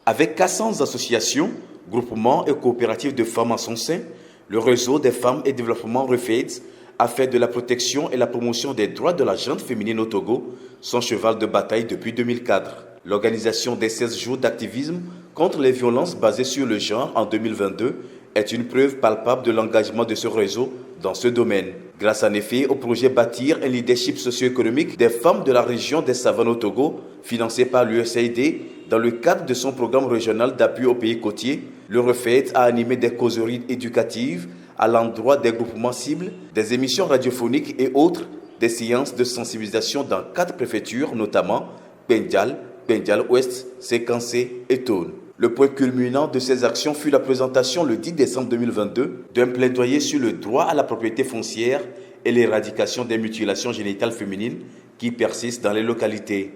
Avec 400 associations, groupements et coopératives de femmes en son sein, le réseau des femmes et développement REFAIDS a fait de la protection et la promotion des droits de la gente féminine au Togo son cheval de bataille depuis 2004. L'organisation des 16 jours d'activisme contre les violences basées sur le genre en 2022 est une preuve palpable de l'engagement de ce réseau dans ce domaine. Grâce en effet au projet Bâtir un leadership socio-économique des femmes de la région des Savanes au Togo, financé par l'USAID, dans le cadre de son programme régional d'appui aux pays côtiers, le REFAID a animé des causeries éducatives à l'endroit des groupements cibles, des émissions radiophoniques et autres, des séances de sensibilisation dans 4 préfectures, notamment Pendial, Pendial Ouest, Séquencé et Tone. Le point culminant de ces actions fut la présentation le 10 décembre 2022 d'un plaidoyer sur le droit à la propriété foncière et l'éradication des mutilations génitales féminines qui persistent dans les localités.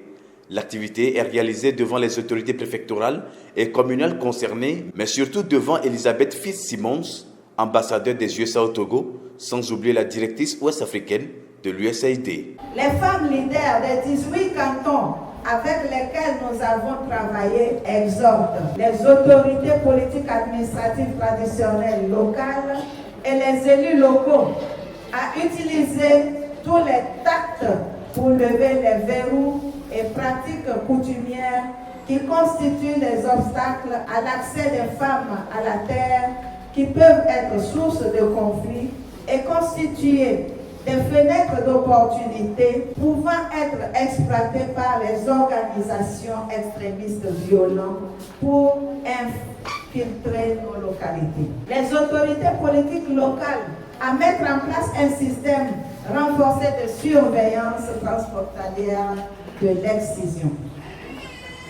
L'activité est réalisée devant les autorités préfectorales et communales concernées, mais surtout devant Elisabeth Fitzsimmons, ambassadeur des USA au Togo, sans oublier la directrice ouest-africaine de l'USAID. Les femmes leaders des 18 cantons avec lesquels nous avons travaillé exhortent les autorités politiques administratives traditionnelles locales et les élus locaux à utiliser tous les tacts pour lever les verrous et pratiques coutumières qui constituent des obstacles à l'accès des femmes à la terre, qui peuvent être source de conflits et constituer des fenêtres d'opportunité pouvant être exploitées par les organisations extrémistes violentes pour infiltrer nos localités. Les autorités politiques locales à mettre en place un système renforcé de surveillance transfrontalière de l'excision.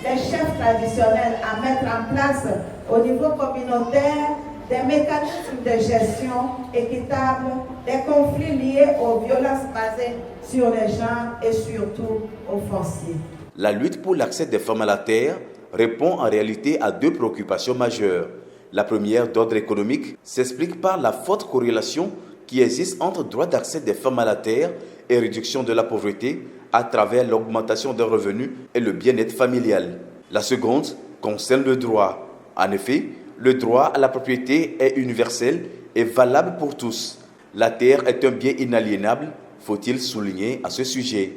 Les chefs traditionnels à mettre en place au niveau communautaire des mécanismes de gestion équitables des conflits liés aux violences basées sur les genres et surtout aux fonciers. La lutte pour l'accès des femmes à la terre répond en réalité à 2 préoccupations majeures. La première, d'ordre économique, s'explique par la forte corrélation qui existe entre droit d'accès des femmes à la terre et réduction de la pauvreté à travers l'augmentation des revenus et le bien-être familial. La seconde concerne le droit. En effet, le droit à la propriété est universel et valable pour tous. La terre est un bien inaliénable, faut-il souligner à ce sujet.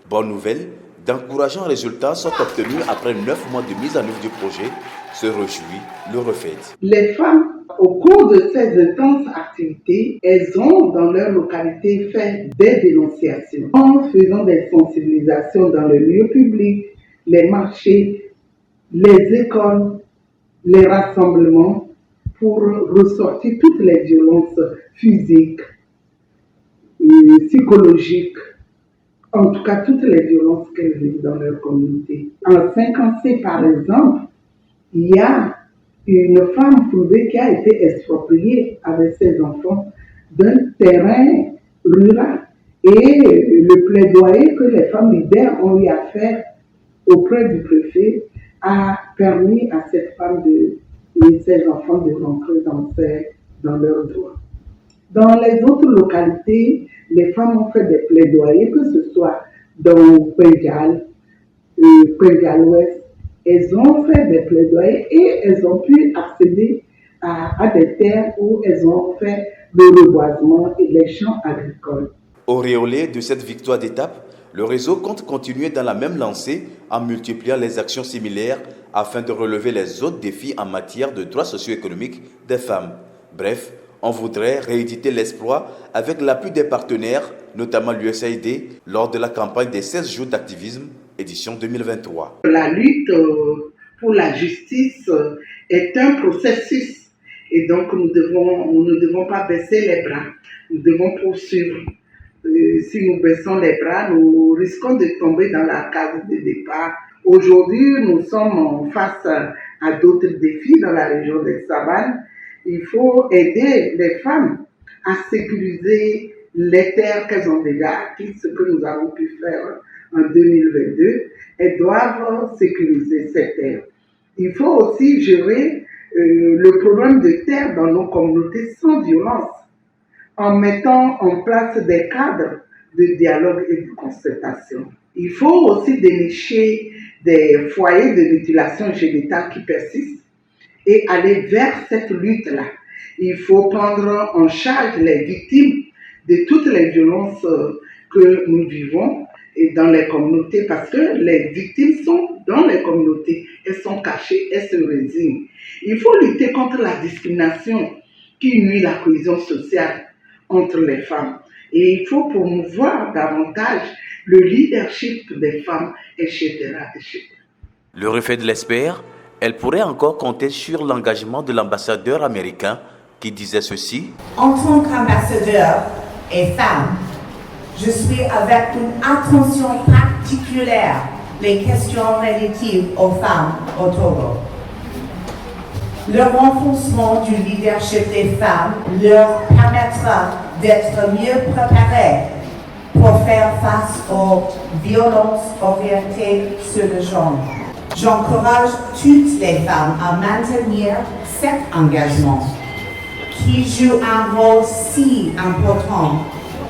Bonne nouvelle, d'encourageants résultats sont obtenus après 9 mois de mise en œuvre du projet, se réjouit le REFAID. Les femmes, au cours de ces intenses activités, elles ont dans leur localité fait des dénonciations en faisant des sensibilisations dans le lieu public, les marchés, les écoles, les rassemblements pour ressortir toutes les violences physiques, psychologiques, en tout cas toutes les violences qu'elles vivent dans leur communauté. En Séquencé, par exemple, il y a une femme prouvée qui a été expropriée avec ses enfants d'un terrain rural. Et le plaidoyer que les femmes leaders ont eu à faire auprès du préfet a permis à cette femme et ses enfants de rentrer dans leurs droits. Dans les autres localités, les femmes ont fait des plaidoyers, que ce soit dans Pendial, Pendial Ouest. Elles ont fait des plaidoyers et elles ont pu accéder à des terres où elles ont fait le reboisement et les champs agricoles. Auréolé de cette victoire d'étape, le réseau compte continuer dans la même lancée en multipliant les actions similaires afin de relever les autres défis en matière de droits socio-économiques des femmes. Bref, on voudrait rééditer l'exploit avec l'appui des partenaires, notamment l'USAID, lors de la campagne des 16 jours d'activisme, édition 2023. La lutte pour la justice est un processus et donc nous ne devons pas baisser les bras, nous devons poursuivre. Si nous baissons les bras, nous risquons de tomber dans la case de départ. Aujourd'hui, nous sommes face à d'autres défis dans la région des Savanes. Il faut aider les femmes à sécuriser les terres qu'elles ont déjà acquises, ce que nous avons pu faire en 2022. Elles doivent sécuriser ces terres. Il faut aussi gérer le problème de terre dans nos communautés sans violence, en mettant en place des cadres de dialogue et de concertation. Il faut aussi dénicher des foyers de mutilation génitale qui persistent et aller vers cette lutte-là. Il faut prendre en charge les victimes de toutes les violences que nous vivons et dans les communautés, parce que les victimes sont dans les communautés, elles sont cachées, elles se résignent. Il faut lutter contre la discrimination qui nuit la cohésion sociale entre les femmes. Et il faut promouvoir davantage le leadership des femmes, etc. etc. Le REFED l'espère, elle pourrait encore compter sur l'engagement de l'ambassadeur américain qui disait ceci. En tant qu'ambassadeur et femme, je suis avec une attention particulière les questions relatives aux femmes au Togo. Le renforcement du leadership des femmes leur permettra d'être mieux préparées pour faire face aux violences orientées sur le genre. J'encourage toutes les femmes à maintenir cet engagement qui joue un rôle si important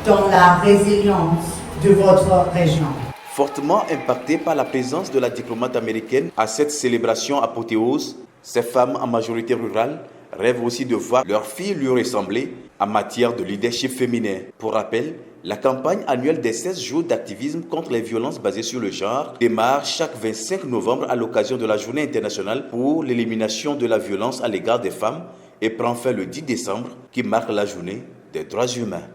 dans la résilience de votre région. Fortement impactées par la présence de la diplomate américaine à cette célébration apothéose, ces femmes en majorité rurale rêvent aussi de voir leurs filles lui ressembler en matière de leadership féminin. Pour rappel, la campagne annuelle des 16 jours d'activisme contre les violences basées sur le genre démarre chaque 25 novembre à l'occasion de la Journée internationale pour l'élimination de la violence à l'égard des femmes et prend fin le 10 décembre qui marque la Journée des droits humains.